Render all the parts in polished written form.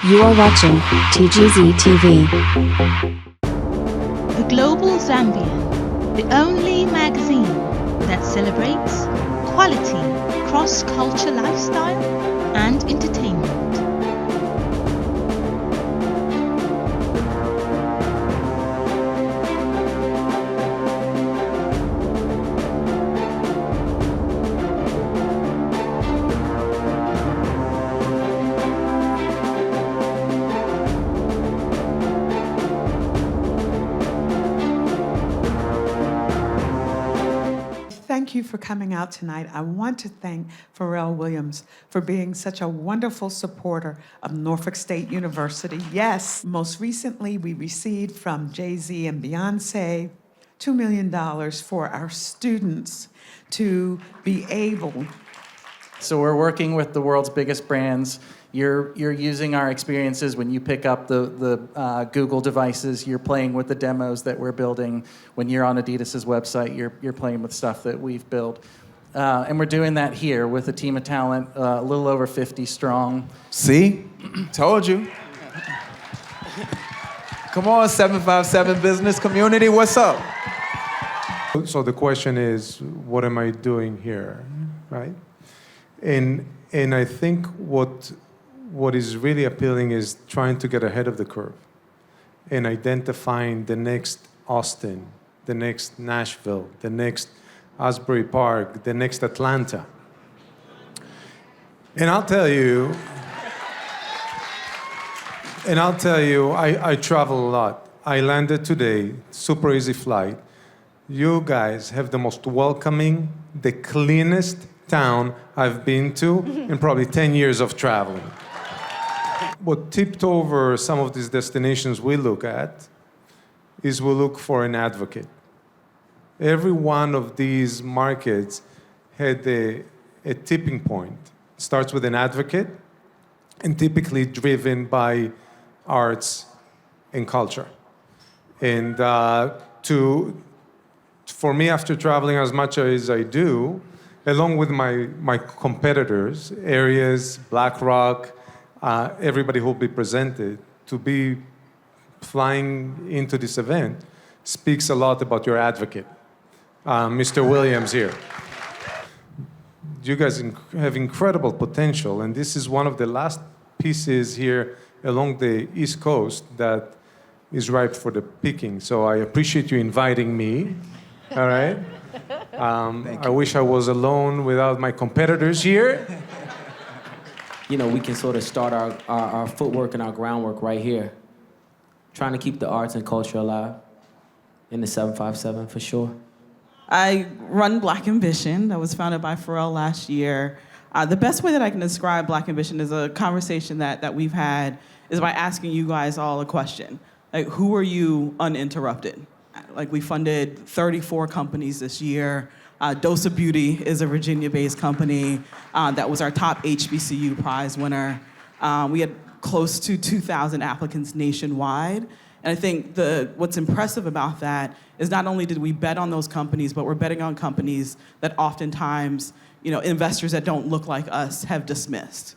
You are watching TGZ TV. The Global Zambian, the only magazine that celebrates quality, cross-culture lifestyle and entertainment. Thank you for coming out tonight. I want to thank Pharrell Williams for being such a wonderful supporter of Norfolk State University. Yes, most recently we received from Jay-Z and Beyonce $2 million for our students to be able. So we're working with the world's biggest brands. You're using our experiences when you pick up the Google devices. You're playing with the demos that we're building. When you're on Adidas's website, you're playing with stuff that we've built. And we're doing that here with a team of talent, a little over 50 strong. See? Told you. Come on, 757 business community, what's up? So the question is, what am I doing here, right? And I think what is really appealing is trying to get ahead of the curve and identifying the next Austin, the next Nashville, the next Asbury Park, the next Atlanta. And I'll tell you, I travel a lot. I landed today, super easy flight. You guys have the most welcoming, the cleanest town I've been to in probably 10 years of traveling. What tipped over some of these destinations we look at is we look for an advocate. Every one of these markets had a tipping point. It starts with an advocate and typically driven by arts and culture. And for me, after traveling as much as I do, along with my competitors, Aries, BlackRock, everybody who will be presented, to be flying into this event speaks a lot about your advocate, Mr. Williams here. You guys have incredible potential, and this is one of the last pieces here along the East Coast that is ripe for the picking. So I appreciate you inviting me, all right? I wish I was alone without my competitors here. You know, we can sort of start our footwork and our groundwork right here. Trying to keep the arts and culture alive in the 757 for sure. I run Black Ambition that was founded by Pharrell last year. The best way that I can describe Black Ambition is a conversation that we've had is by asking you guys all a question. Like, who are you uninterrupted? Like, we funded 34 companies this year. Dose of Beauty is a Virginia-based company that was our top HBCU prize winner. We had close to 2,000 applicants nationwide. And I think what's impressive about that is not only did we bet on those companies, but we're betting on companies that oftentimes, investors that don't look like us have dismissed.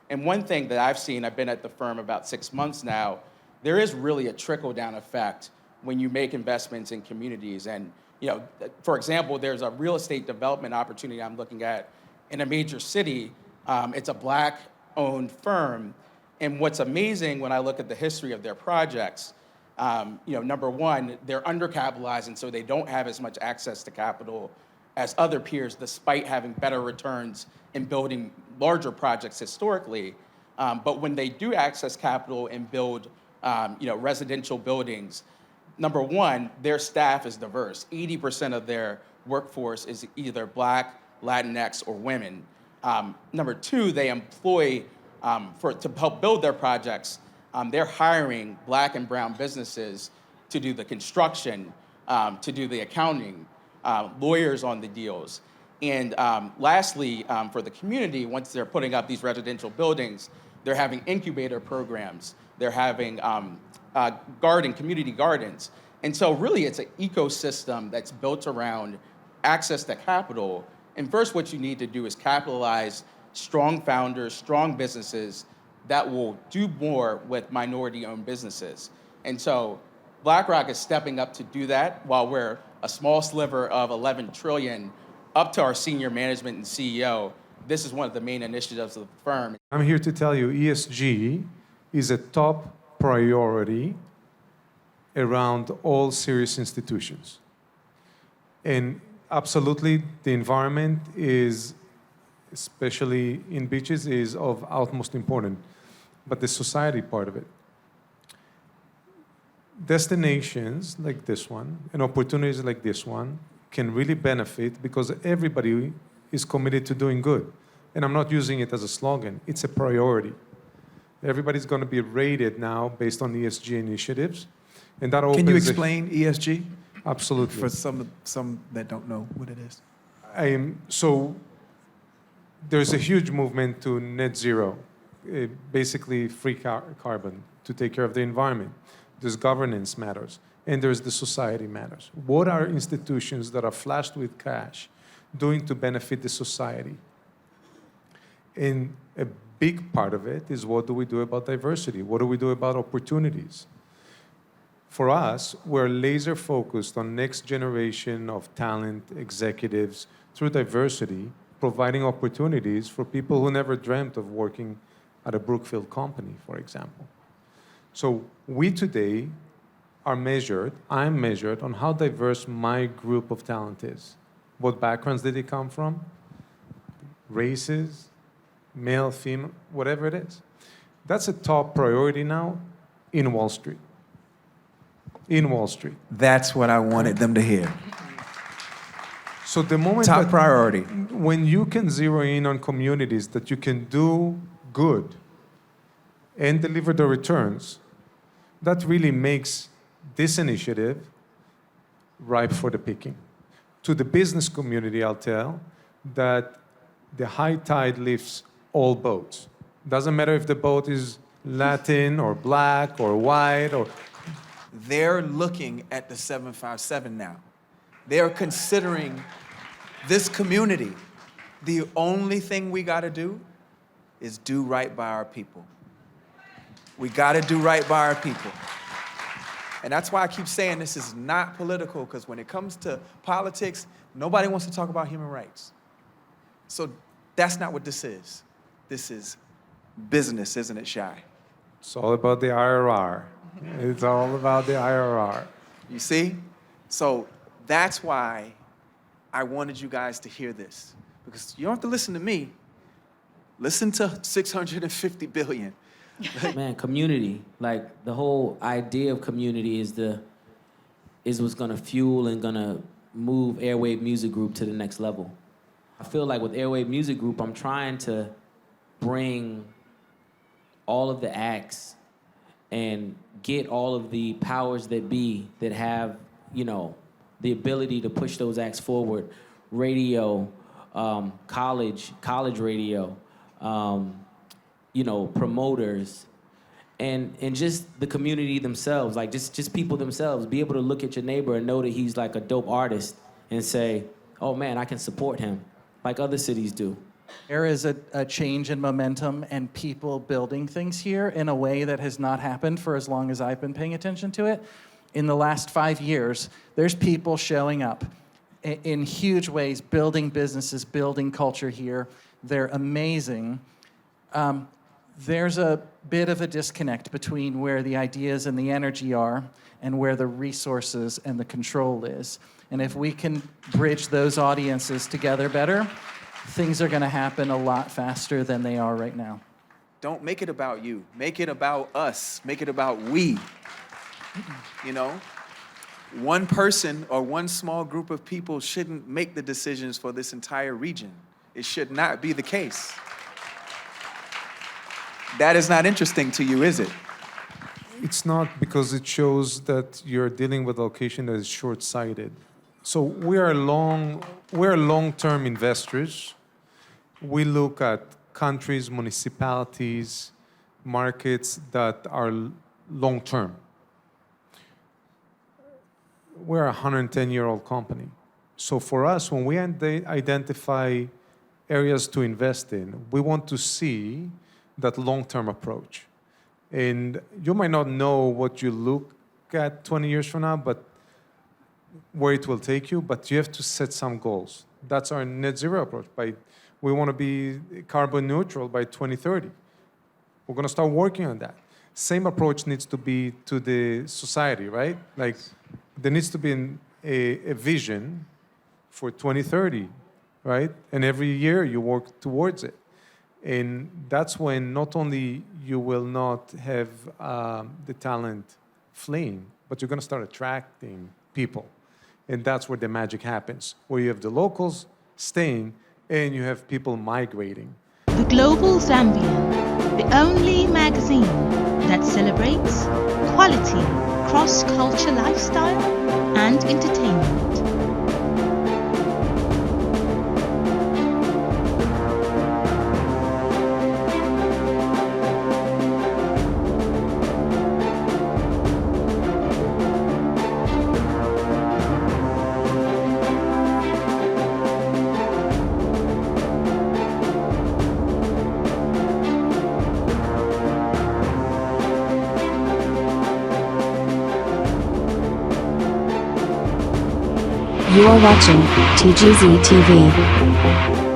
And one thing that I've seen, I've been at the firm about 6 months now, there is really a trickle-down effect when you make investments in communities. And for example, there's a real estate development opportunity I'm looking at in a major city. It's a Black-owned firm. And what's amazing when I look at the history of their projects, number one, they're undercapitalized, and so they don't have as much access to capital as other peers, despite having better returns in building larger projects historically. But when they do access capital and build residential buildings, number one, their staff is diverse. 80% of their workforce is either Black, Latinx, or women. Number two, they employ, to help build their projects, they're hiring Black and brown businesses to do the construction, to do the accounting, lawyers on the deals. And lastly, for the community, once they're putting up these residential buildings, they're having incubator programs. They're having community gardens. And so really it's an ecosystem that's built around access to capital. And first what you need to do is capitalize strong founders, strong businesses, that will do more with minority-owned businesses. And so BlackRock is stepping up to do that while we're a small sliver of 11 trillion up to our senior management and CEO. This is one of the main initiatives of the firm. I'm here to tell you ESG is a top priority around all serious institutions. And absolutely, the environment is, especially in beaches, is of utmost importance, but the society part of it. Destinations like this one and opportunities like this one can really benefit because everybody is committed to doing good. And I'm not using it as a slogan, it's a priority. Everybody's going to be rated now based on ESG initiatives. And that opens Can you explain ESG? Absolutely. For some that don't know what it is. So there's a huge movement to net zero, basically free carbon to take care of the environment. There's governance matters, and there's the society matters. What are institutions that are flashed with cash doing to benefit the society? And a big part of it is what do we do about diversity? What do we do about opportunities? For us, we're laser focused on next generation of talent, executives, through diversity, providing opportunities for people who never dreamt of working at a Brookfield company, for example. So we today are measured, I'm measured on how diverse my group of talent is. What backgrounds did they come from? Races, male, female, whatever it is. That's a top priority now in Wall Street. In Wall Street. That's what I wanted them to hear. So the moment Top priority. when you can zero in on communities that you can do good and deliver the returns, that really makes this initiative ripe for the picking. To the business community, I'll tell that the high tide lifts all boats. Doesn't matter if the boat is Latin or black or white or... They're looking at the 757 now. They're considering this community. The only thing we got to do is do right by our people. We got to do right by our people. And that's why I keep saying this is not political, because when it comes to politics, nobody wants to talk about human rights. So that's not what this is. This is business, isn't it, Shai? It's all about the IRR. It's all about the IRR. You see? So that's why I wanted you guys to hear this. Because you don't have to listen to me. Listen to 650 billion. Man, community, like the whole idea of community is what's gonna fuel and gonna move Airwave Music Group to the next level. I feel like with Airwave Music Group, I'm trying to bring all of the acts and get all of the powers that be that have, you know, the ability to push those acts forward. Radio, college radio, you know, promoters, and just the community themselves, like just people themselves, be able to look at your neighbor and know that he's like a dope artist and say, oh man, I can support him, like other cities do. There is a change in momentum and people building things here in a way that has not happened for as long as I've been paying attention to it. In the last 5 years, there's people showing up in huge ways, building businesses, building culture here. They're amazing. There's a bit of a disconnect between where the ideas and the energy are and where the resources and the control is. And if we can bridge those audiences together better, things are going to happen a lot faster than they are right now. Don't make it about you. Make it about us. Make it about we. You know? One person or one small group of people shouldn't make the decisions for this entire region. It should not be the case. That is not interesting to you, is it? It's not, because it shows that you're dealing with a location that is short-sighted. So we're long-term investors. We look at countries, municipalities, markets that are long-term. We're a 110-year-old company. So for us, when we identify areas to invest in, we want to see that long-term approach. And you might not know what you look at 20 years from now, but where it will take you, but you have to set some goals. That's our net zero approach. We want to be carbon neutral by 2030. We're going to start working on that. Same approach needs to be to the society, right? Like, there needs to be a vision for 2030, right? And every year you work towards it. And that's when not only you will not have the talent fleeing, but you're going to start attracting people. And that's where the magic happens, where you have the locals staying and you have people migrating. The Global Zambian, the only magazine that celebrates quality, cross-culture lifestyle and entertainment. You are watching TGZ TV.